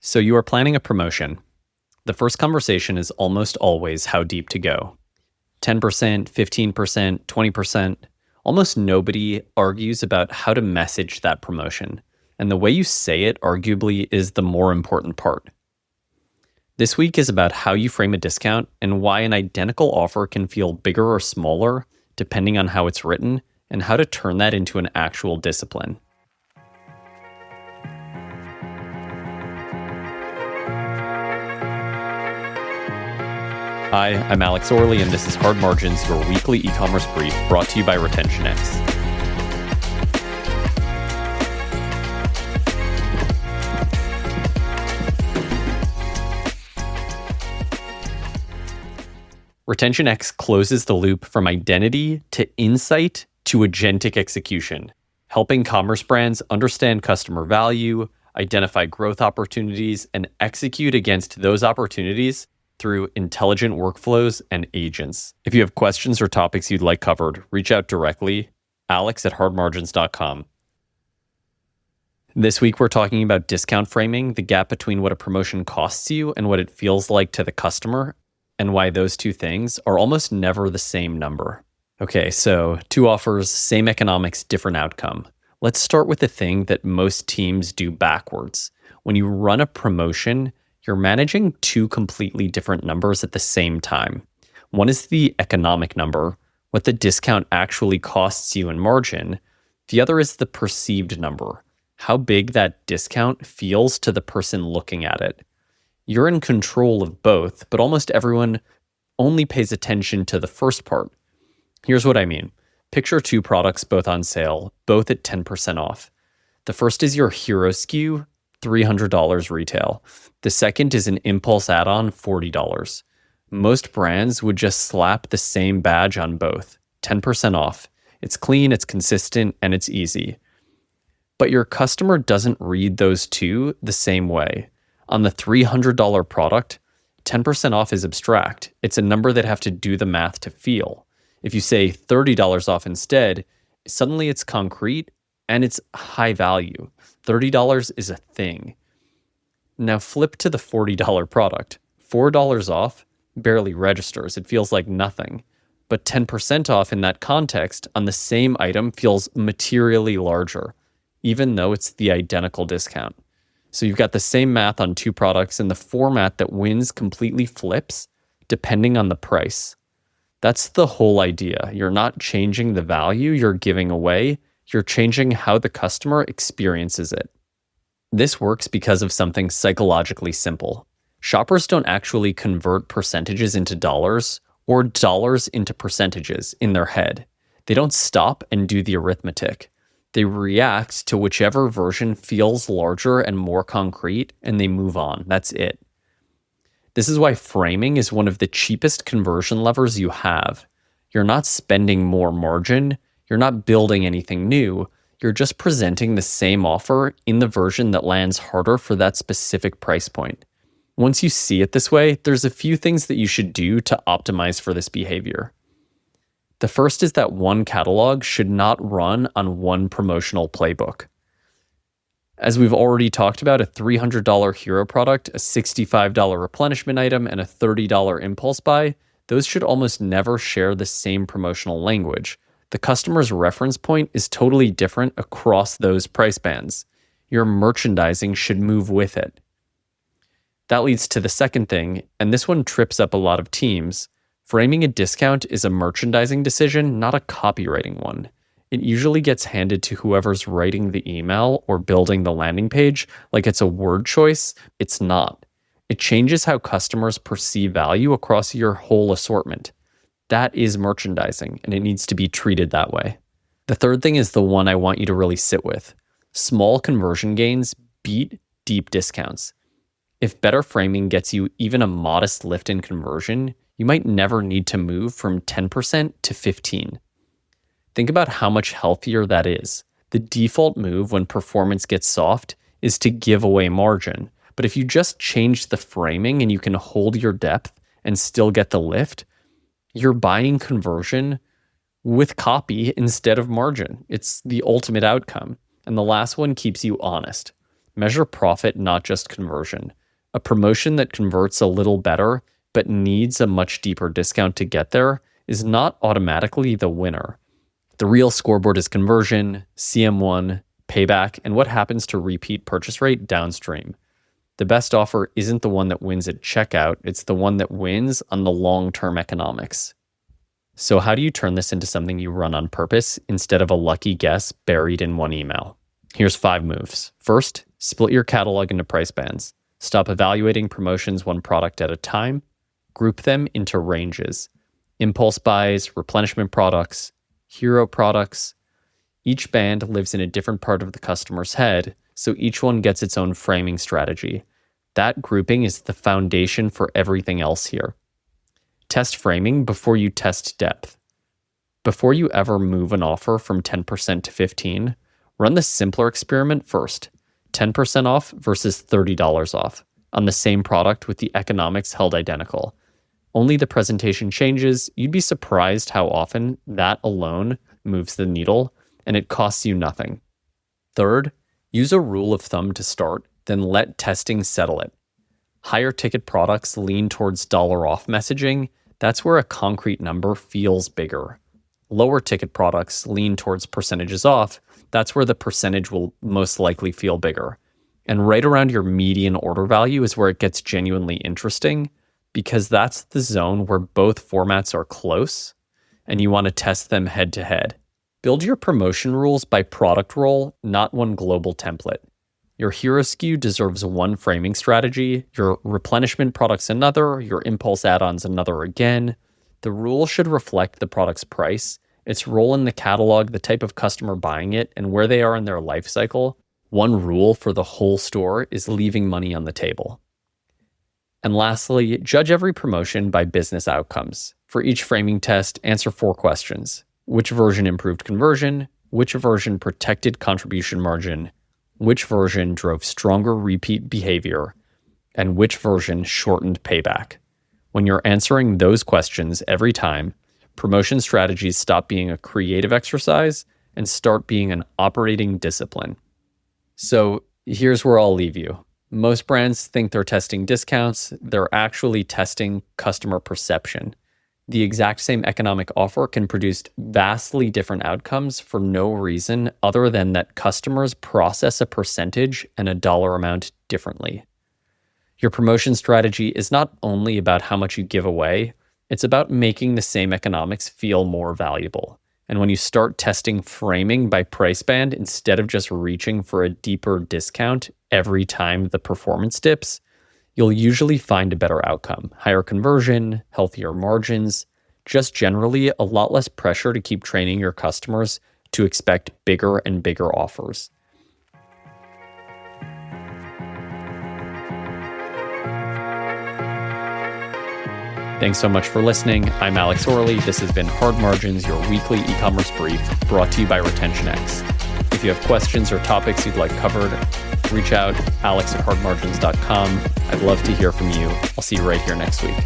So you are planning a promotion. The first conversation is almost always how deep to go. 10%, 15%, 20%. Almost nobody argues about how to message that promotion. And the way you say it arguably is the more important part. This week is about how you frame a discount and why an identical offer can feel bigger or smaller depending on how it's written, and how to turn that into an actual discipline. Hi, I'm Alex Orley, and this is Hard Margins, your weekly e-commerce brief brought to you by RetentionX. RetentionX closes the loop from identity to insight to agentic execution, helping commerce brands understand customer value, identify growth opportunities, and execute against those opportunities through intelligent workflows and agents. If you have questions or topics you'd like covered, reach out directly, alex@hardmargins.com. This week, we're talking about discount framing, the gap between what a promotion costs you and what it feels like to the customer, and why those two things are almost never the same number. Okay, so two offers, same economics, different outcome. Let's start with the thing that most teams do backwards. When you run a promotion, you're managing two completely different numbers at the same time. One is the economic number, what the discount actually costs you in margin. The other is the perceived number, how big that discount feels to the person looking at it. You're in control of both, but almost everyone only pays attention to the first part. Here's what I mean. Picture two products both on sale, both at 10% off. The first is your hero SKU, $300 retail. The second is an impulse add-on, $40. Most brands would just slap the same badge on both, 10% off. It's clean, it's consistent, and it's easy. But your customer doesn't read those two the same way. On the $300 product, 10% off is abstract. It's a number that have to do the math to feel. If you say $30 off instead, suddenly it's concrete and it's high value. $30 is a thing. Now flip to the $40 product. $4 off barely registers. It feels like nothing. But 10% off in that context on the same item feels materially larger, even though it's the identical discount. So you've got the same math on two products, and the format that wins completely flips depending on the price. That's the whole idea. You're not changing the value you're giving away. You're changing how the customer experiences it. This works because of something psychologically simple. Shoppers don't actually convert percentages into dollars or dollars into percentages in their head. They don't stop and do the arithmetic. They react to whichever version feels larger and more concrete, and they move on. That's it. This is why framing is one of the cheapest conversion levers you have. You're not spending more margin. You're not building anything new. You're just presenting the same offer in the version that lands harder for that specific price point. Once you see it this way, there's a few things that you should do to optimize for this behavior. The first is that one catalog should not run on one promotional playbook. As we've already talked about, a $300 hero product, a $65 replenishment item, and a $30 impulse buy, those should almost never share the same promotional language. The customer's reference point is totally different across those price bands. Your merchandising should move with it. That leads to the second thing, and this one trips up a lot of teams. Framing a discount is a merchandising decision, not a copywriting one. It usually gets handed to whoever's writing the email or building the landing page like it's a word choice. It's not. It changes how customers perceive value across your whole assortment. That is merchandising, and it needs to be treated that way. The third thing is the one I want you to really sit with. Small conversion gains beat deep discounts. If better framing gets you even a modest lift in conversion, you might never need to move from 10% to 15%. Think about how much healthier that is. The default move when performance gets soft is to give away margin. But if you just change the framing and you can hold your depth and still get the lift, you're buying conversion with copy instead of margin. It's the ultimate outcome. And the last one keeps you honest. Measure profit, not just conversion. A promotion that converts a little better but needs a much deeper discount to get there is not automatically the winner. The real scoreboard is conversion, CM1, payback, and what happens to repeat purchase rate downstream. The best offer isn't the one that wins at checkout, it's the one that wins on the long-term economics. So how do you turn this into something you run on purpose instead of a lucky guess buried in one email? Here's 5 moves. First, split your catalog into price bands. Stop evaluating promotions one product at a time. Group them into ranges. Impulse buys, replenishment products, hero products. Each band lives in a different part of the customer's head, so each one gets its own framing strategy. That grouping is the foundation for everything else here. Test framing before you test depth. Before you ever move an offer from 10% to 15%, run the simpler experiment first. 10% off versus $30 off on the same product with the economics held identical. Only the presentation changes. You'd be surprised how often that alone moves the needle, and it costs you nothing. Third, use a rule of thumb to start, then let testing settle it. Higher ticket products lean towards dollar off messaging. That's where a concrete number feels bigger. Lower ticket products lean towards percentages off. That's where the percentage will most likely feel bigger. And right around your median order value is where it gets genuinely interesting, because that's the zone where both formats are close and you want to test them head to head. Build your promotion rules by product role, not one global template. Your hero SKU deserves one framing strategy, your replenishment products another, your impulse add-ons another again. The rule should reflect the product's price, its role in the catalog, the type of customer buying it, and where they are in their life cycle. One rule for the whole store is leaving money on the table. And lastly, judge every promotion by business outcomes. For each framing test, answer 4 questions. Which version improved conversion? Which version protected contribution margin? Which version drove stronger repeat behavior? And which version shortened payback? When you're answering those questions every time, promotion strategies stop being a creative exercise and start being an operating discipline. So here's where I'll leave you. Most brands think they're testing discounts. They're actually testing customer perception. The exact same economic offer can produce vastly different outcomes for no reason other than that customers process a percentage and a dollar amount differently. Your promotion strategy is not only about how much you give away, it's about making the same economics feel more valuable. And when you start testing framing by price band instead of just reaching for a deeper discount every time the performance dips, you'll usually find a better outcome. Higher conversion, healthier margins, just generally a lot less pressure to keep training your customers to expect bigger and bigger offers. Thanks so much for listening. I'm Alex Orley. This has been Hard Margins, your weekly e-commerce brief, brought to you by RetentionX. If you have questions or topics you'd like covered, reach out, alex@hardmargins.com. I'd love to hear from you. I'll see you right here next week.